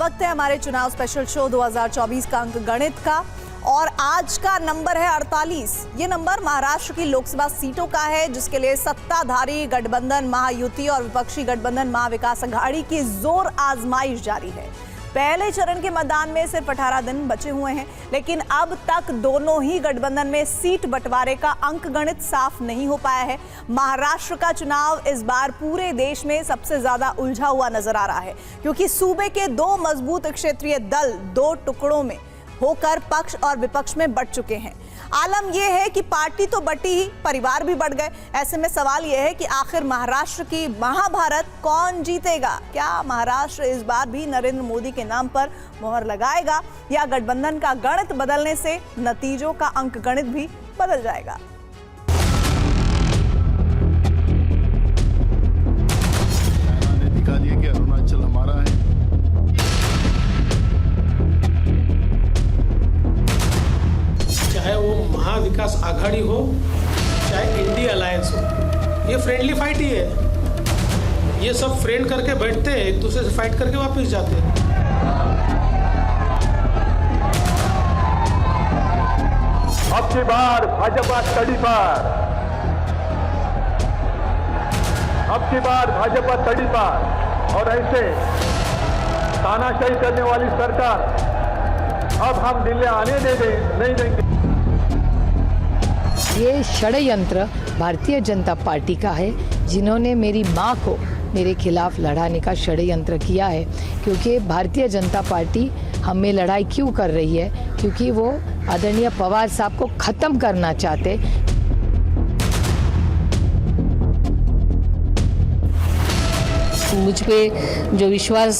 वक्त है हमारे चुनाव स्पेशल शो 2024 का अंक गणित का और आज का नंबर है 48। ये नंबर महाराष्ट्र की लोकसभा सीटों का है जिसके लिए सत्ताधारी गठबंधन महायुति और विपक्षी गठबंधन महाविकास अघाड़ी की जोर आजमाइश जारी है। पहले चरण के मतदान में सिर्फ 18 दिन बचे हुए हैं, लेकिन अब तक दोनों ही गठबंधन में सीट बंटवारे का अंक गणित साफ नहीं हो पाया है। महाराष्ट्र का चुनाव इस बार पूरे देश में सबसे ज्यादा उलझा हुआ नजर आ रहा है, क्योंकि सूबे के दो मजबूत क्षेत्रीय दल दो टुकड़ों में होकर पक्ष और विपक्ष में बंट चुके हैं। आलम यह है कि पार्टी तो बटी ही, परिवार भी बढ़ गए। ऐसे में सवाल यह है कि आखिर महाराष्ट्र की महाभारत कौन जीतेगा? क्या महाराष्ट्र इस बार भी नरेंद्र मोदी के नाम पर मोहर लगाएगा या गठबंधन का गणित बदलने से नतीजों का अंक गणित भी बदल जाएगा? दिखा दिया कि अरुणाचल हमारा है। चाहे वो महाविकास आघाड़ी हो चाहे इंडिया अलायंस हो, ये फ्रेंडली फाइट ही है। ये सब फ्रेंड करके बैठते हैं, एक दूसरे से फाइट करके वापस जाते हैं। अब की बार भाजपा तड़ी पर, अब की बार भाजपा तड़ी पर, और ऐसे तानाशाही करने वाली सरकार अब हम दिल्ली आने नहीं देंगे। ये षड्यंत्र भारतीय जनता पार्टी का है, जिन्होंने मेरी मां को मेरे खिलाफ लड़ाने का षड्यंत्र किया है। क्योंकि भारतीय जनता पार्टी हमें लड़ाई क्यों कर रही है? क्योंकि वो आदरणीय पवार साहब को खत्म करना चाहते। मुझ पे जो विश्वास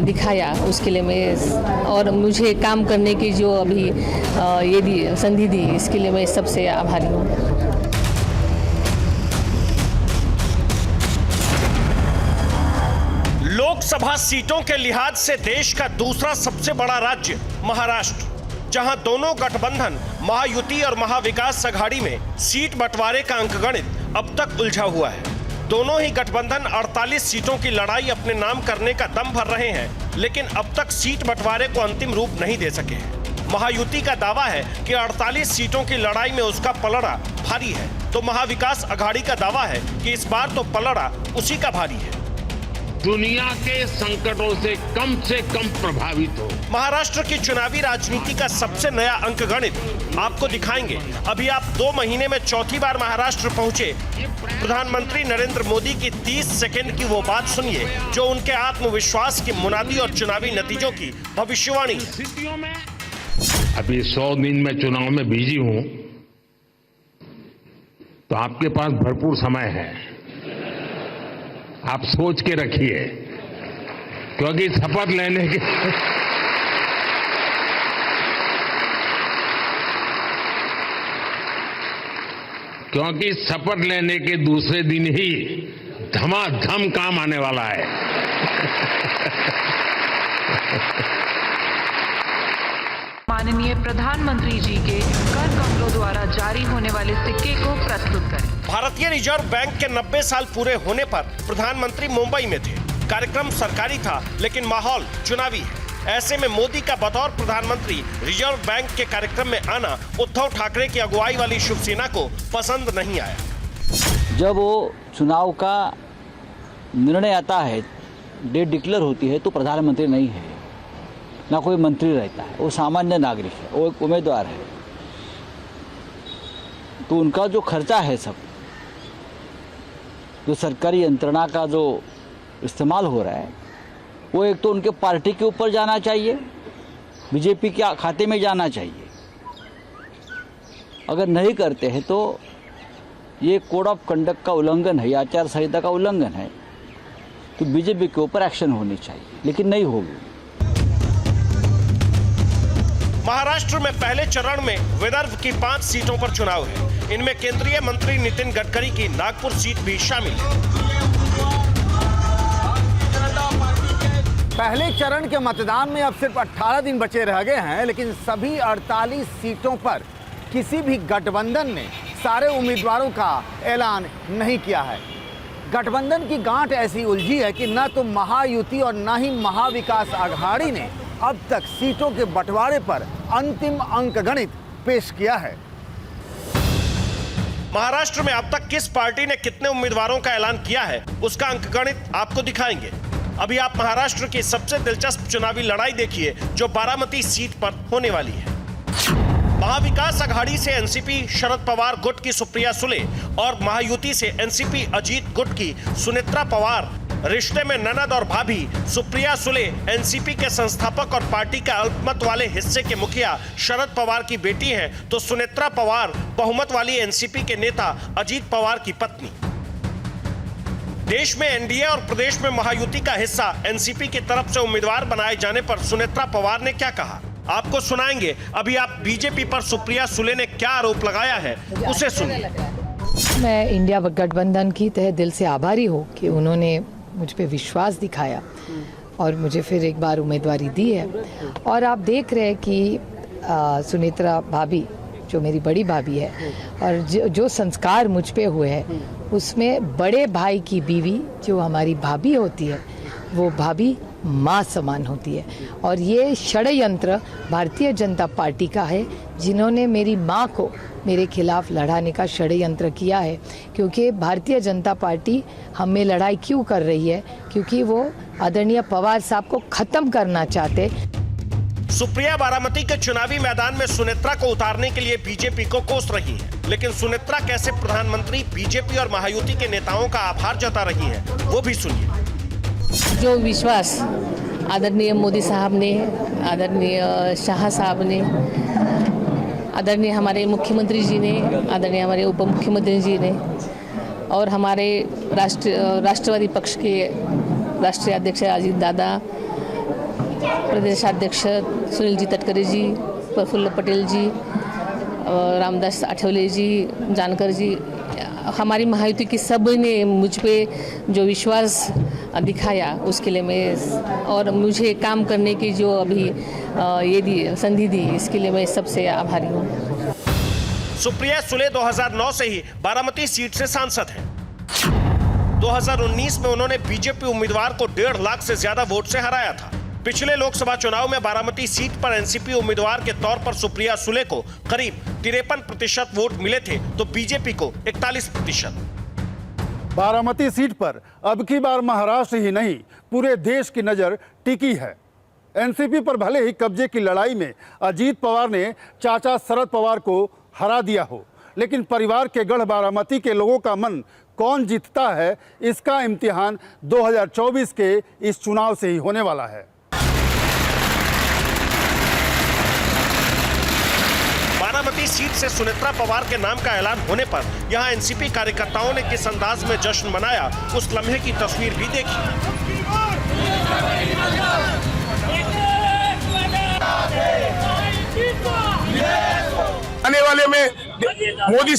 दिखाया उसके लिए मैं, और मुझे काम करने की जो अभी ये दी संधि दी, इसके लिए मैं सबसे आभारी हूँ। लोकसभा सीटों के लिहाज से देश का दूसरा सबसे बड़ा राज्य महाराष्ट्र, जहां दोनों गठबंधन महायुति और महाविकास अघाड़ी में सीट बंटवारे का अंकगणित अब तक उलझा हुआ है। दोनों ही गठबंधन 48 सीटों की लड़ाई अपने नाम करने का दम भर रहे हैं, लेकिन अब तक सीट बंटवारे को अंतिम रूप नहीं दे सके हैं। महायुति का दावा है कि 48 सीटों की लड़ाई में उसका पलड़ा भारी है, तो महाविकास अघाड़ी का दावा है कि इस बार तो पलड़ा उसी का भारी है। दुनिया के संकटों से कम प्रभावित हो। महाराष्ट्र की चुनावी राजनीति का सबसे नया अंकगणित आपको दिखाएंगे। अभी आप 2 महीने में चौथी बार महाराष्ट्र पहुंचे। प्रधानमंत्री नरेंद्र मोदी की 30 सेकंड की वो बात सुनिए जो उनके आत्मविश्वास की मुनादी और चुनावी नतीजों की भविष्यवाणी। अभी 100 दिन में चुनाव में बिजी हूं, तो आपके पास भरपूर समय है। आप सोच के रखिए, क्योंकि शपथ लेने के शपथ लेने के दूसरे दिन ही धमाधम काम आने वाला है। माननीय प्रधानमंत्री जी के कर कमलों द्वारा जारी होने वाले सिक्के को प्रस्तुत करें। भारतीय रिजर्व बैंक के 90 साल पूरे होने पर प्रधानमंत्री मुंबई में थे। कार्यक्रम सरकारी था, लेकिन माहौल चुनावी है। ऐसे में मोदी का बतौर प्रधानमंत्री रिजर्व बैंक के कार्यक्रम में आना उद्धव ठाकरे की अगुवाई वाली शिवसेना को पसंद नहीं आया। जब वो चुनाव का निर्णय आता है, डेट डिक्लेयर होती है, तो प्रधानमंत्री नहीं है, ना कोई मंत्री रहता है, वो सामान्य नागरिक है, वो एक उम्मीदवार है। तो उनका जो खर्चा है, सब जो सरकारी यंत्रणा का जो इस्तेमाल हो रहा है, वो एक तो उनके पार्टी के ऊपर जाना चाहिए, बीजेपी के खाते में जाना चाहिए। अगर नहीं करते हैं तो ये कोड ऑफ कंडक्ट का उल्लंघन है, आचार संहिता का उल्लंघन है, तो बीजेपी के ऊपर एक्शन होनी चाहिए, लेकिन नहीं होगी। महाराष्ट्र में पहले चरण में विदर्भ की 5 सीटों पर चुनाव है। इनमें केंद्रीय मंत्री नितिन गडकरी की नागपुर सीट भी शामिल है। पहले चरण के मतदान में अब सिर्फ 18 दिन बचे रह गए हैं, लेकिन सभी 48 सीटों पर किसी भी गठबंधन ने सारे उम्मीदवारों का ऐलान नहीं किया है। गठबंधन की गांठ ऐसी उलझी है कि न तो महायुति और न ही महाविकास आघाड़ी ने अब तक सीटों के बंटवारे पर अंतिम अंकगणित पेश किया है। महाराष्ट्र में अब तक किस पार्टी ने कितने उम्मीदवारों का ऐलान किया है, उसका अंकगणित आपको दिखाएंगे। अभी आप महाराष्ट्र की सबसे दिलचस्प चुनावी लड़ाई देखिए जो बारामती सीट पर होने वाली है। महाविकास आघाड़ी से एनसीपी शरद पवार गुट की सुप्रिया सुले और महायुति से एनसीपी अजीत गुट की सुनेत्रा पवार, रिश्ते में ननद और भाभी। सुप्रिया सुले एनसीपी के संस्थापक और पार्टी के अल्पमत वाले हिस्से के मुखिया शरद पवार की बेटी हैं, तो सुनेत्रा पवार बहुमत वाली एनसीपी के नेता अजीत पवार की पत्नी। देश में एनडीए और प्रदेश में महायुति का हिस्सा एनसीपी की तरफ से उम्मीदवार बनाए जाने पर सुनेत्रा पवार ने क्या कहा, आपको सुनाएंगे। अभी आप बीजेपी पर सुप्रिया सुले ने क्या आरोप लगाया है, उसे सुनिए। मैं इंडिया गठबंधन की तहे दिल से आभारी हूँ कि उन्होंने मुझ पे विश्वास दिखाया और मुझे फिर एक बार उम्मीदवारी दी है। और आप देख रहे हैं कि सुनेत्रा भाभी जो मेरी बड़ी भाभी है और जो संस्कार मुझ पे हुए हैं उसमें बड़े भाई की बीवी जो हमारी भाभी होती है वो भाभी माँ समान होती है। और ये षड्यंत्र भारतीय जनता पार्टी का है जिन्होंने मेरी माँ को मेरे खिलाफ लड़ाने का षड्यंत्र किया है, क्योंकि भारतीय जनता पार्टी हमें लड़ाई क्यों कर रही है, क्योंकि वो आदरणीय पवार साहब को खत्म करना चाहते। सुप्रिया बारामती के चुनावी मैदान में सुनेत्रा को उतारने के लिए बीजेपी को कोस रही है, लेकिन सुनेत्रा कैसे प्रधानमंत्री, बीजेपी और महायुति के नेताओं का आभार जता रही है, वो भी सुनिए। जो विश्वास आदरणीय मोदी साहब ने, आदरणीय शाह साहब ने, आदरणीय हमारे मुख्यमंत्री जी ने, आदरणीय हमारे उप मुख्यमंत्री जी ने और हमारे राष्ट्रवादी पक्ष के राष्ट्रीय अध्यक्ष अजीत दादा, प्रदेशाध्यक्ष सुनील जी तटकरे जी, प्रफुल्ल पटेल जी, रामदास आठवले जी, जानकर जी, हमारी महायुति की सब ने मुझ पे जो विश्वास दिखाया उसके लिए मैं, और मुझे काम करने की जो अभी ये संधि दी, इसके लिए मैं सबसे आभारी हूँ। सुप्रिया सुले 2009 से ही बारामती सीट से सांसद हैं। 2019 में उन्होंने बीजेपी उम्मीदवार को 1.5 लाख से ज्यादा वोट से हराया था। पिछले लोकसभा चुनाव में बारामती सीट पर एनसीपी उम्मीदवार के तौर पर सुप्रिया सुले को करीब 53% वोट मिले थे, तो बीजेपी को 41%। बारामती सीट पर अब की बार महाराष्ट्र ही नहीं पूरे देश की नजर टिकी है। एनसीपी पर भले ही कब्जे की लड़ाई में अजीत पवार ने चाचा शरद पवार को हरा दिया हो, लेकिन परिवार के गढ़ बारामती के लोगों का मन कौन जीतता है, इसका इम्तिहान 2024 के इस चुनाव से ही होने वाला है। बारामती सीट से सुनेत्रा पवार के नाम का ऐलान होने पर यहां एनसीपी कार्यकर्ताओं ने किस अंदाज में जश्न मनाया, उस लम्हे की तस्वीर भी देखी। आने वाले में मोदी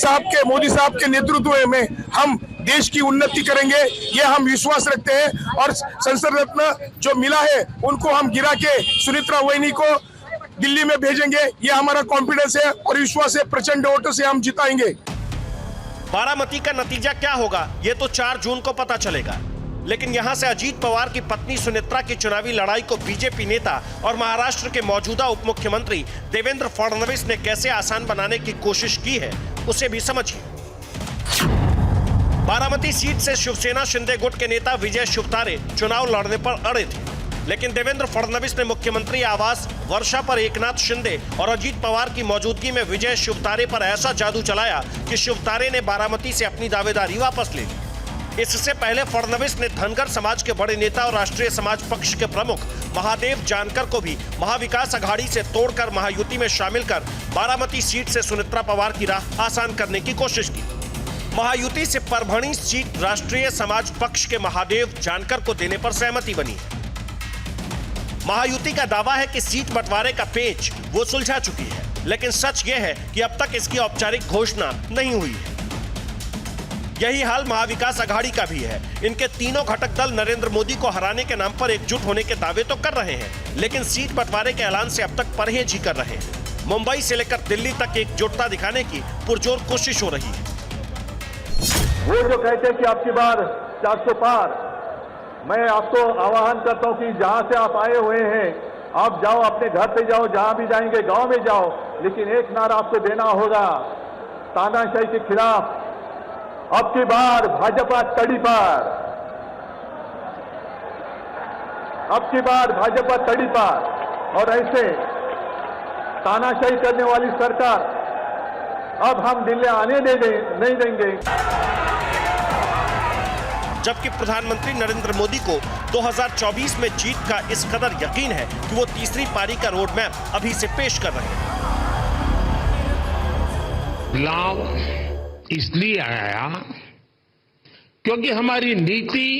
साहब के नेतृत्व में हम देश की उन्नति करेंगे, ये हम विश्वास रखते हैं। और संसद रत्न जो मिला है उनको हम गिरा के सुनेत्रा वहिनी को दिल्ली में भेजेंगे, ये हमारा कॉन्फिडेंस है और विश्वास है। प्रचंड वोटों से हम जिताएंगे। बारामती का नतीजा क्या होगा ये तो 4 जून को पता चलेगा, लेकिन यहां से अजीत पवार की पत्नी सुनेत्रा की चुनावी लड़ाई को बीजेपी नेता और महाराष्ट्र के मौजूदा उप मुख्यमंत्री देवेंद्र फडणवीस ने कैसे आसान बनाने की कोशिश की है, उसे भी समझिए। बारामती सीट से शिवसेना शिंदे गुट के नेता विजय शिवतारे चुनाव लड़ने पर अड़े थे, लेकिन देवेंद्र फडणवीस ने मुख्यमंत्री आवास वर्षा पर एकनाथ शिंदे और अजीत पवार की मौजूदगी में विजय शिवतारे पर ऐसा जादू चलाया कि शिवतारे ने बारामती से अपनी दावेदारी वापस ले ली। इससे पहले फडणवीस ने धनगर समाज के बड़े नेता और राष्ट्रीय समाज पक्ष के प्रमुख महादेव जानकर को भी महाविकास आघाड़ी से तोड़कर महायुति में शामिल कर बारामती सीट से सुनेत्रा पवार की राह आसान करने की कोशिश की। महायुति से परभणी सीट राष्ट्रीय समाज पक्ष के महादेव जानकर को देने पर सहमति बनी। महायुति का दावा है कि सीट बंटवारे का पेच वो सुलझा चुकी है, लेकिन सच ये है कि अब तक इसकी औपचारिक घोषणा नहीं हुई है। यही हाल महाविकास आघाड़ी का भी है। इनके तीनों घटक दल नरेंद्र मोदी को हराने के नाम पर एकजुट होने के दावे तो कर रहे हैं, लेकिन सीट बंटवारे के ऐलान से अब तक परहेज ही कर रहे हैं। मुंबई से लेकर दिल्ली तक एकजुटता दिखाने की पुरजोर कोशिश हो रही है। वो जो कहते हैं कि अब की बार 400 पार। मैं आपको आह्वान करता हूं कि जहां से आप आए हुए हैं, आप जाओ, अपने घर पे जाओ, जहां भी जाएंगे गांव में जाओ, लेकिन एक नारा आपको देना होगा तानाशाही के खिलाफ। अब की बार भाजपा तड़ी पार, अब की बार भाजपा तड़ी पार। और ऐसे तानाशाही करने वाली सरकार अब हम दिल्ली आने नहीं देंगे। जबकि प्रधानमंत्री नरेंद्र मोदी को 2024 में जीत का इस कदर यकीन है कि वो तीसरी पारी का रोड मैप अभी से पेश कर रहे हैं। बदलाव इसलिए आया क्योंकि हमारी नीति,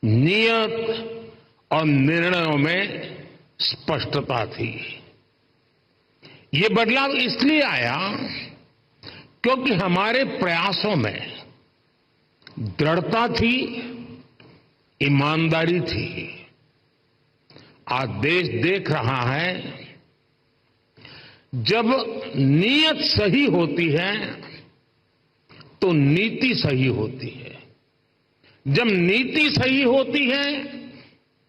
नियत और निर्णयों में स्पष्टता थी। ये बदलाव इसलिए आया क्योंकि हमारे प्रयासों में दृढ़ता थी, ईमानदारी थी। आज देश देख रहा है, जब नीयत सही होती है तो नीति सही होती है, जब नीति सही होती है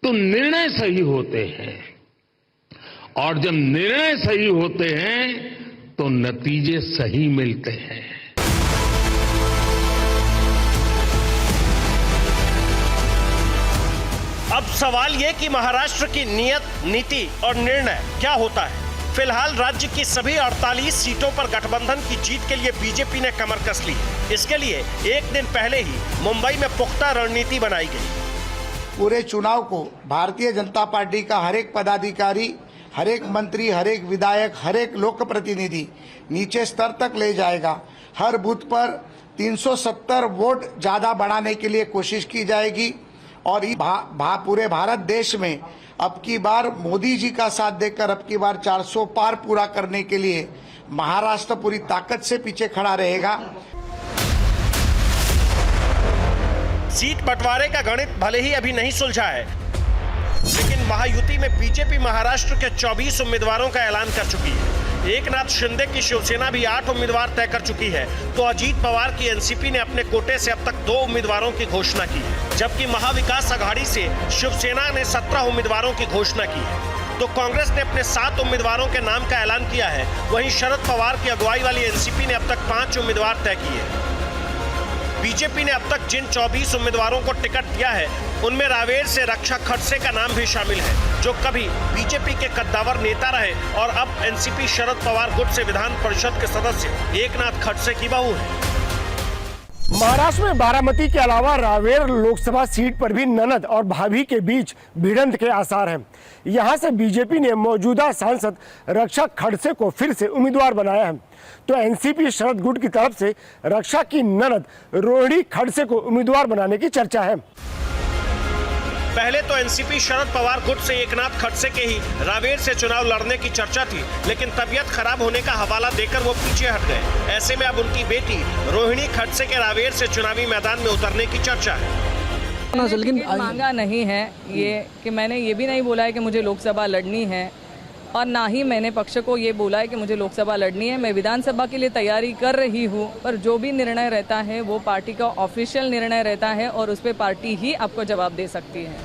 तो निर्णय सही होते हैं, और जब निर्णय सही होते हैं तो नतीजे सही मिलते हैं। अब सवाल ये कि महाराष्ट्र की नियत, नीति और निर्णय क्या होता है। फिलहाल राज्य की सभी 48 सीटों पर गठबंधन की जीत के लिए बीजेपी ने कमर कस ली। इसके लिए एक दिन पहले ही मुंबई में पुख्ता रणनीति बनाई गई। पूरे चुनाव को भारतीय जनता पार्टी का हर एक पदाधिकारी, हर एक मंत्री, हर एक विधायक, हर एक लोक प्रतिनिधि नीचे स्तर तक ले जाएगा। हर बूथ पर 370 वोट ज्यादा बढ़ाने के लिए कोशिश की जाएगी। और पूरे भारत देश में अब की बार मोदी जी का साथ देकर अब की बार 400 पार पूरा करने के लिए महाराष्ट्र पूरी ताकत से पीछे खड़ा रहेगा। सीट बंटवारे का गणित भले ही अभी नहीं सुलझा है, लेकिन महायुति में बीजेपी महाराष्ट्र के 24 उम्मीदवारों का ऐलान कर चुकी है। एकनाथ शिंदे की शिवसेना भी 8 उम्मीदवार तय कर चुकी है, तो अजीत पवार की एनसीपी ने अपने कोटे से अब तक 2 उम्मीदवारों की घोषणा की है, जबकि महाविकास अघाड़ी से शिवसेना ने 17 उम्मीदवारों की घोषणा की है। तो कांग्रेस ने अपने 7 उम्मीदवारों के नाम का ऐलान किया है। वहीं शरद पवार की अगुवाई वाली एनसीपी ने अब तक 5 उम्मीदवार तय किए हैं। बीजेपी ने अब तक जिन 24 उम्मीदवारों को टिकट दिया है, उनमें रावेर से रक्षा खड़से का नाम भी शामिल है, जो कभी बीजेपी के कद्दावर नेता रहे और अब एनसीपी शरद पवार गुट से विधान परिषद के सदस्य एकनाथ खड़से की बहू है। महाराष्ट्र में बारामती के अलावा रावेर लोकसभा सीट पर भी ननद और भाभी के बीच भिड़ंत के आसार हैं। यहां से बीजेपी ने मौजूदा सांसद रक्षा खड़से को फिर से उम्मीदवार बनाया है, तो एनसीपी शरद गुट की तरफ से रक्षा की ननद रोहिणी खड़से को उम्मीदवार बनाने की चर्चा है। पहले तो एनसीपी शरद पवार गुट से एकनाथ खड़से के ही रावेर से चुनाव लड़ने की चर्चा थी, लेकिन तबीयत खराब होने का हवाला देकर वो पीछे हट गए। ऐसे में अब उनकी बेटी रोहिणी खड़से के रावेर से चुनावी मैदान में उतरने की चर्चा है। लेकिन मांगा नहीं है ये कि मैंने ये भी नहीं बोला है कि मुझे लोकसभा लड़नी है, और ना ही मैंने पक्ष को ये बोला है कि मुझे लोकसभा लड़नी है। मैं विधानसभा के लिए तैयारी कर रही हूँ, पर जो भी निर्णय रहता है वो पार्टी का ऑफिशियल निर्णय रहता है और उस पर पार्टी ही आपको जवाब दे सकती है।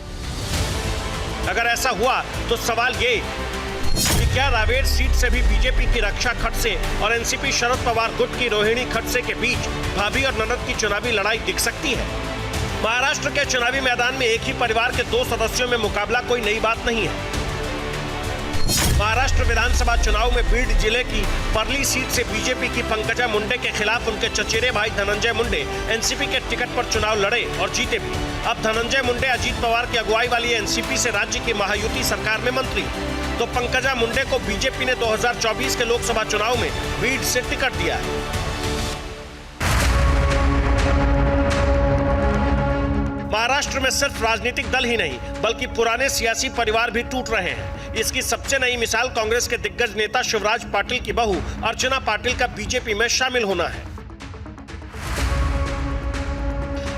अगर ऐसा हुआ तो सवाल ये कि क्या रावेर सीट से भी बीजेपी की रक्षा खड़से और एनसीपी शरद पवार गुट की रोहिणी खड़से के बीच भाभी और ननद की चुनावी लड़ाई दिख सकती है। महाराष्ट्र के चुनावी मैदान में एक ही परिवार के 2 सदस्यों में मुकाबला कोई नई बात नहीं है। महाराष्ट्र विधानसभा चुनाव में बीड जिले की परली सीट से बीजेपी की पंकजा मुंडे के खिलाफ उनके चचेरे भाई धनंजय मुंडे एनसीपी के टिकट पर चुनाव लड़े और जीते भी। अब धनंजय मुंडे अजीत पवार की अगुवाई वाली एनसीपी से राज्य की महायुति सरकार में मंत्री, तो पंकजा मुंडे को बीजेपी ने 2024 के लोकसभा चुनाव में बीड से टिकट दिया है। महाराष्ट्र में सिर्फ राजनीतिक दल ही नहीं बल्कि पुराने सियासी परिवार भी टूट रहे हैं। इसकी सबसे नई मिसाल कांग्रेस के दिग्गज नेता शिवराज पाटिल की बहू अर्चना पाटिल का बीजेपी में शामिल होना है।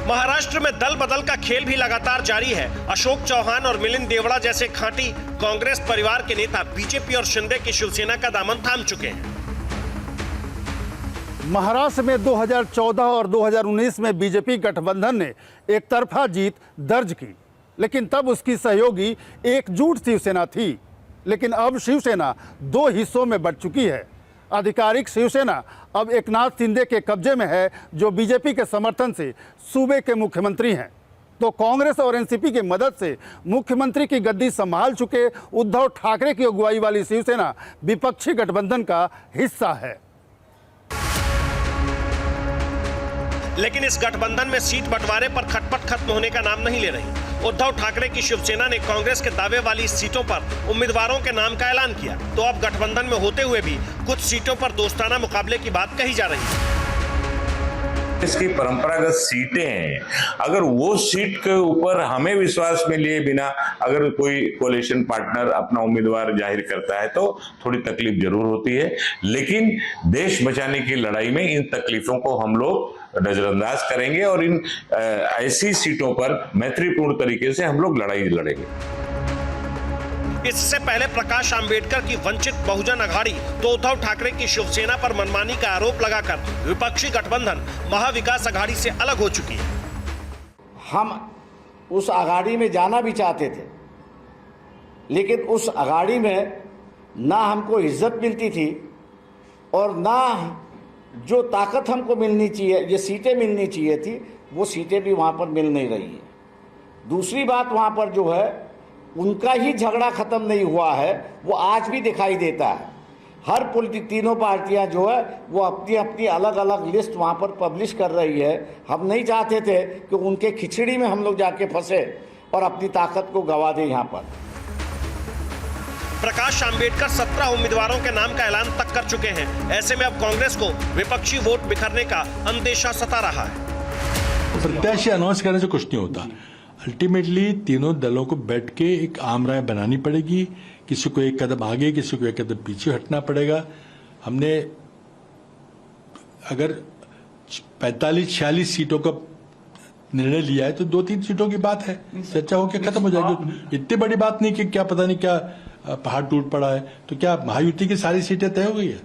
महाराष्ट्र में दल बदल का खेल भी लगातार जारी है। अशोक चौहान और मिलिंद देवड़ा जैसे खांटी कांग्रेस परिवार के नेता बीजेपी और शिंदे की शिवसेना का दामन थाम चुके हैं। महाराष्ट्र में 2014 और 2019 में बीजेपी गठबंधन ने एक तरफा जीत दर्ज की, लेकिन तब उसकी सहयोगी एकजुट शिवसेना थी। लेकिन अब शिवसेना दो हिस्सों में बंट चुकी है। आधिकारिक शिवसेना अब एकनाथ शिंदे के कब्जे में है, जो बीजेपी के समर्थन से सूबे के मुख्यमंत्री हैं। तो कांग्रेस और एनसीपी की मदद से मुख्यमंत्री की गद्दी संभाल चुके उद्धव ठाकरे की अगुवाई वाली शिवसेना विपक्षी गठबंधन का हिस्सा है। लेकिन इस गठबंधन में सीट बंटवारे पर खटपट खत्म होने का नाम नहीं ले रही। उद्धव ठाकरे की शिवसेना ने कांग्रेस के दावे वाली सीटों पर उम्मीदवारों के नाम का ऐलान किया, तो अब गठबंधन में होते हुए भी कुछ सीटों पर दोस्ताना मुकाबले की बात कही जा रही है। इसकी परंपरागत सीटें हैं, अगर वो सीट के ऊपर हमें विश्वास में लिए बिना अगर कोई कोalition पार्टनर अपना उम्मीदवार जाहिर करता है तो थोड़ी तकलीफ जरूर होती है, लेकिन देश बचाने की लड़ाई में इन तकलीफों को हम लोग नजरअंदाज करेंगे और इन ऐसी सीटों पर मैत्रीपूर्ण तरीके से हम लोग लड़ाई लड़ेंगे। इससे पहले प्रकाश आंबेडकर की वंचित बहुजन अघाड़ी तो उद्धव ठाकरे की शिवसेना पर मनमानी का आरोप लगाकर विपक्षी गठबंधन महाविकास अघाड़ी से अलग हो चुकी है। हम उस अघाड़ी में जाना भी चाहते थे, लेकिन उस अघाड़ी में ना हमको इज्जत मिलती थी और ना जो ताकत हमको मिलनी चाहिए, ये सीटें मिलनी चाहिए थी, वो सीटें भी वहाँ पर मिल नहीं रही है। दूसरी बात, वहाँ पर जो है उनका ही झगड़ा खत्म नहीं हुआ है, वो आज भी दिखाई देता है। हर तीनों पार्टियां जो है वो अपनी अपनी अलग अलग लिस्ट वहाँ पर पब्लिश कर रही है। हम नहीं चाहते थे कि उनके खिचड़ी में हम लोग जाके फंसे और अपनी ताकत को गंवा दें। यहाँ पर प्रकाश आंबेडकर 17 उम्मीदवारों के नाम का ऐलान तक कर चुके हैं। ऐसे में अब कांग्रेस को विपक्षी वोट बिखरने का अंदेशा सता रहा है। प्रत्याशी अनाउंस करने से कुछ नहीं होता, अल्टीमेटली तीनों दलों को बैठ के एक आम राय बनानी पड़ेगी। किसी को एक कदम आगे, किसी को एक कदम पीछे हटना पड़ेगा। हमने अगर 45-46 सीटों का निर्णय लिया है तो 2-3 सीटों की बात है, चर्चा होकर खत्म हो जाएगी। इतनी बड़ी बात नहीं कि क्या पता नहीं क्या पहाड़ टूट पड़ा है। तो क्या महायुति की सारी सीटें तय हो गई है?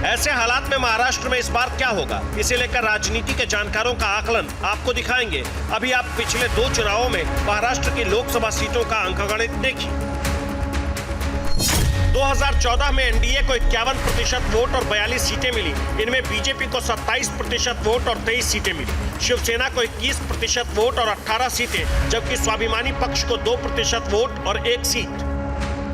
ऐसे हालात में महाराष्ट्र में इस बार क्या होगा, इसे लेकर राजनीति के जानकारों का आकलन आपको दिखाएंगे। अभी आप पिछले 2 चुनावों में महाराष्ट्र की लोकसभा सीटों का अंकगणित देखिए। 2014 में एनडीए को 51% वोट और 42 सीटें मिली। इनमें बीजेपी को 27% वोट और 23 सीटें मिली। शिवसेना को 21% वोट और 18 सीटें, जबकि स्वाभिमानी पक्ष को 2% वोट और 1 सीट।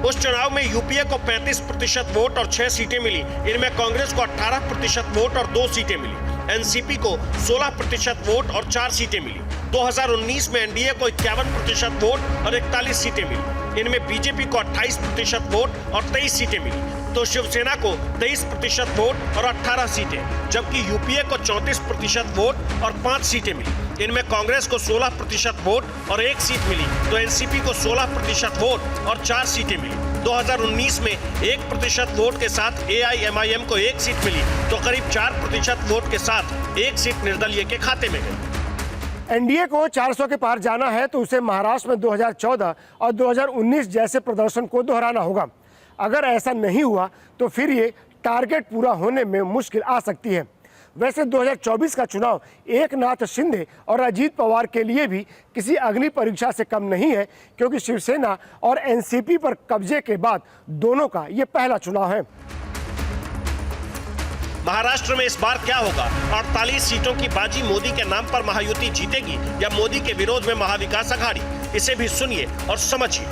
उस चुनाव में यूपीए को 35% वोट और 6 सीटें मिली। इनमें कांग्रेस को 18% वोट और 2 सीटें मिली। एनसीपी को 16% वोट और 4 सीटें मिली। 2019 में एनडीए को 51% वोट और 41 सीटें मिली। इनमें बीजेपी को 28% वोट और 23 सीटें मिली, तो शिवसेना को 23% वोट और 18 सीटें, जबकि यूपीए को 34% वोट और 5 सीटें मिली। इनमें कांग्रेस को 16% वोट और 1 सीट मिली, तो एनसीपी को 16% वोट और 4 सीटें मिली। 2019 में 1% वोट के साथ एआईएमआईएम को 1 सीट मिली, तो करीब 4% वोट के साथ 1 सीट निर्दलीय के खाते में गई। एनडीए को 400 के पार जाना है तो उसे महाराष्ट्र में 2014 और 2019 जैसे प्रदर्शन को दोहराना होगा। अगर ऐसा नहीं हुआ तो फिर ये टारगेट पूरा होने में मुश्किल आ सकती है। वैसे 2024 का चुनाव एकनाथ शिंदे और अजीत पवार के लिए भी किसी अग्नि परीक्षा से कम नहीं है, क्योंकि शिवसेना और एनसीपी पर कब्जे के बाद दोनों का ये पहला चुनाव है। महाराष्ट्र में इस बार क्या होगा? 48 सीटों की बाजी मोदी के नाम पर महायुति जीतेगी या मोदी के विरोध में महाविकास अघाड़ी? इसे भी सुनिए और समझिए।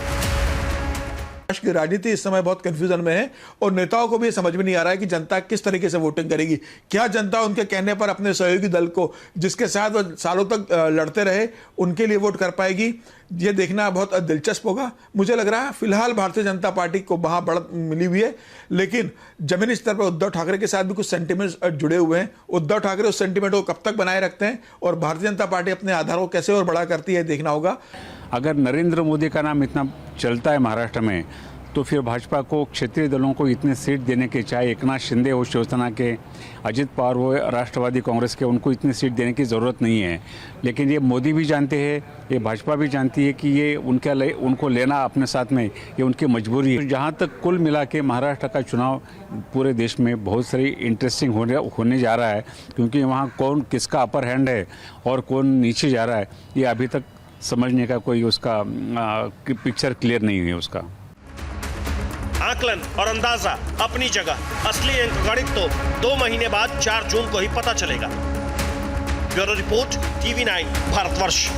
महाराष्ट्र की राजनीति इस समय बहुत कंफ्यूजन में है और नेताओं को भी समझ में नहीं आ रहा है कि जनता किस तरीके से वोटिंग करेगी। क्या जनता उनके कहने पर अपने सहयोगी दल को, जिसके साथ वो सालों तक लड़ते रहे, उनके लिए वोट कर पाएगी? ये देखना बहुत दिलचस्प होगा। मुझे लग रहा है फिलहाल भारतीय जनता पार्टी को वहां बढ़त मिली हुई है, लेकिन जमीनी स्तर पर उद्धव ठाकरे के साथ भी कुछ सेंटिमेंट्स जुड़े हुए हैं। उद्धव ठाकरे उस सेंटिमेंट को कब तक बनाए रखते हैं और भारतीय जनता पार्टी अपने आधारों को कैसे और बड़ा करती है, देखना होगा। अगर नरेंद्र मोदी का नाम इतना चलता है महाराष्ट्र में तो फिर भाजपा को क्षेत्रीय दलों को इतने सीट देने के, चाहे एकनाथ शिंदे हो शिवसेना के, अजित पवार हो राष्ट्रवादी कांग्रेस के, उनको इतनी सीट देने की ज़रूरत नहीं है। लेकिन ये मोदी भी जानते हैं, ये भाजपा भी जानती है कि ये उनको लेना अपने साथ में ये उनकी मजबूरी है। जहाँ तक कुल मिला के महाराष्ट्र का चुनाव पूरे देश में बहुत सारी इंटरेस्टिंग होने जा रहा है, क्योंकि वहाँ कौन किसका अपर हैंड है और कौन नीचे जा रहा है, ये अभी तक समझने का कोई उसका पिक्चर क्लियर नहीं है उसका। आकलन और अंदाजा अपनी जगह, असली अंकगणित तो 2 महीने बाद 4 जून को ही पता चलेगा। Bureau report, TV9 Bharatvarsh.